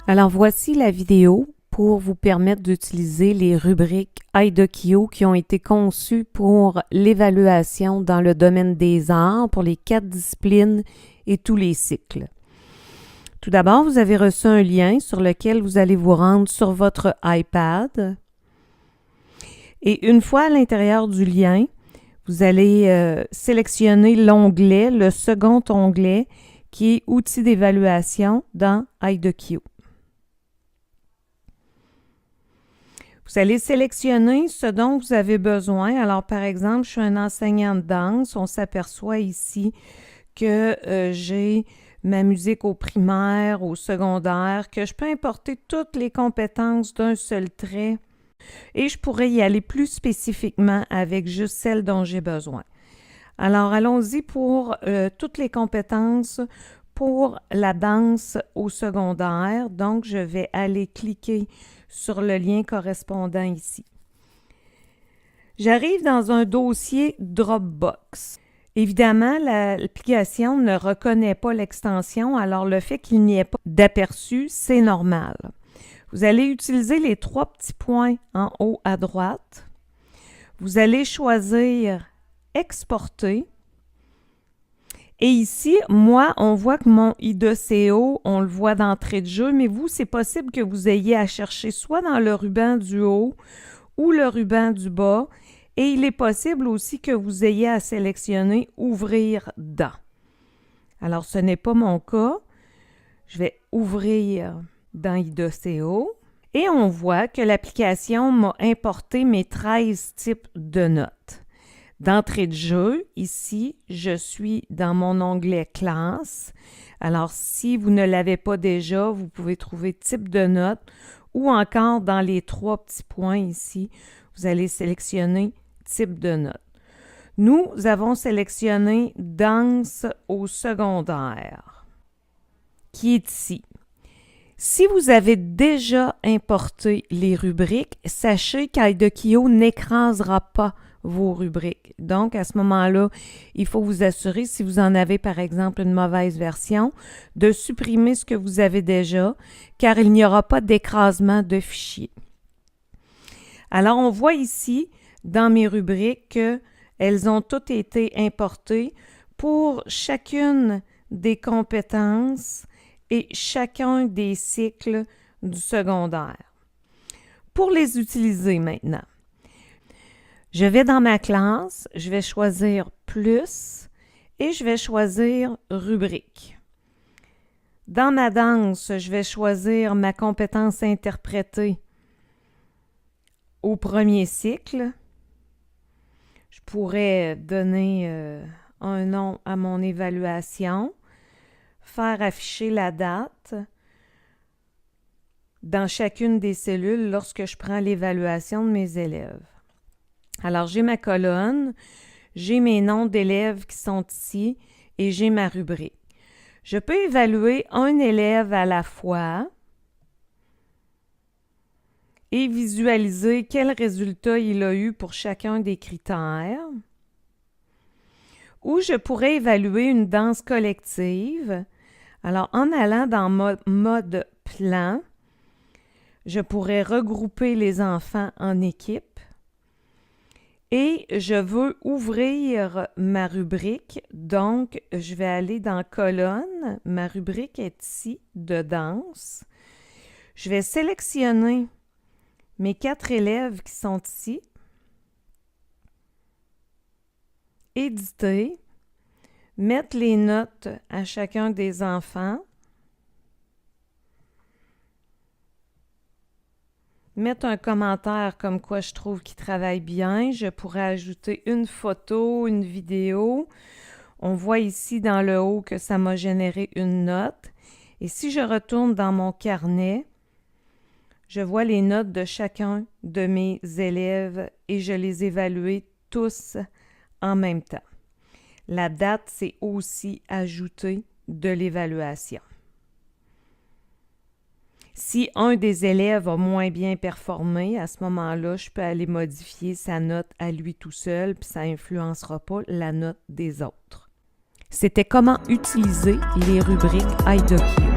Alors voici la vidéo pour vous permettre d'utiliser les rubriques IDOKIO qui ont été conçues pour l'évaluation dans le domaine des arts pour les 4 disciplines et tous les cycles. Tout d'abord, vous avez reçu un lien sur lequel vous allez vous rendre sur votre iPad. Et une fois à l'intérieur du lien, vous allez sélectionner l'onglet, le second onglet, qui est « Outils d'évaluation » dans IDOKIO. Vous allez sélectionner ce dont vous avez besoin. Alors, par exemple, je suis un enseignant de danse. On s'aperçoit ici que j'ai ma musique au primaire, au secondaire, que je peux importer toutes les compétences d'un seul trait et je pourrais y aller plus spécifiquement avec juste celles dont j'ai besoin. Alors, allons-y pour toutes les compétences pour la danse au secondaire. Donc, je vais aller cliquer sur le lien correspondant ici. J'arrive dans un dossier Dropbox. Évidemment, l'application ne reconnaît pas l'extension, alors le fait qu'il n'y ait pas d'aperçu, c'est normal. Vous allez utiliser les 3 petits points en haut à droite. Vous allez choisir « Exporter ». Et ici, moi, on voit que mon IDOCO, on le voit d'entrée de jeu, mais vous, c'est possible que vous ayez à chercher soit dans le ruban du haut ou le ruban du bas. Et il est possible aussi que vous ayez à sélectionner « Ouvrir dans ». Alors, ce n'est pas mon cas. Je vais ouvrir dans IDOCO. Et on voit que l'application m'a importé mes 13 types de notes. D'entrée de jeu, ici, je suis dans mon onglet « Classe ». Alors, si vous ne l'avez pas déjà, vous pouvez trouver « Type de notes » ou encore dans les 3 petits points ici, vous allez sélectionner « Type de notes ». Nous avons sélectionné « Danse au secondaire » qui est ici. Si vous avez déjà importé les rubriques, sachez qu'IDOKIO n'écrasera pas vos rubriques. Donc, à ce moment-là, il faut vous assurer, si vous en avez par exemple une mauvaise version, de supprimer ce que vous avez déjà, car il n'y aura pas d'écrasement de fichiers. Alors, on voit ici, dans mes rubriques, qu'elles ont toutes été importées pour chacune des compétences et chacun des cycles du secondaire. Pour les utiliser maintenant, je vais dans ma classe, je vais choisir « Plus » et je vais choisir « Rubrique ». Dans ma danse, je vais choisir ma compétence interprétée au premier cycle. Je pourrais donner un nom à mon évaluation, faire afficher la date dans chacune des cellules lorsque je prends l'évaluation de mes élèves. Alors, j'ai ma colonne, j'ai mes noms d'élèves qui sont ici et j'ai ma rubrique. Je peux évaluer un élève à la fois et visualiser quel résultat il a eu pour chacun des critères. Ou je pourrais évaluer une danse collective. Alors, en allant dans mode plan, je pourrais regrouper les enfants en équipes. Et je veux ouvrir ma rubrique, donc je vais aller dans colonne. Ma rubrique est ici, de danse. Je vais sélectionner mes 4 élèves qui sont ici. Éditer. Mettre les notes à chacun des enfants. Mettre un commentaire comme quoi je trouve qu'il travaille bien. Je pourrais ajouter une photo, une vidéo. On voit ici dans le haut que ça m'a généré une note. Et si je retourne dans mon carnet, je vois les notes de chacun de mes élèves et je les évalue tous en même temps. La date, c'est aussi ajouté de l'évaluation. Si un des élèves a moins bien performé, à ce moment-là, je peux aller modifier sa note à lui tout seul, puis ça n'influencera pas la note des autres. C'était comment utiliser les rubriques IDOKIO.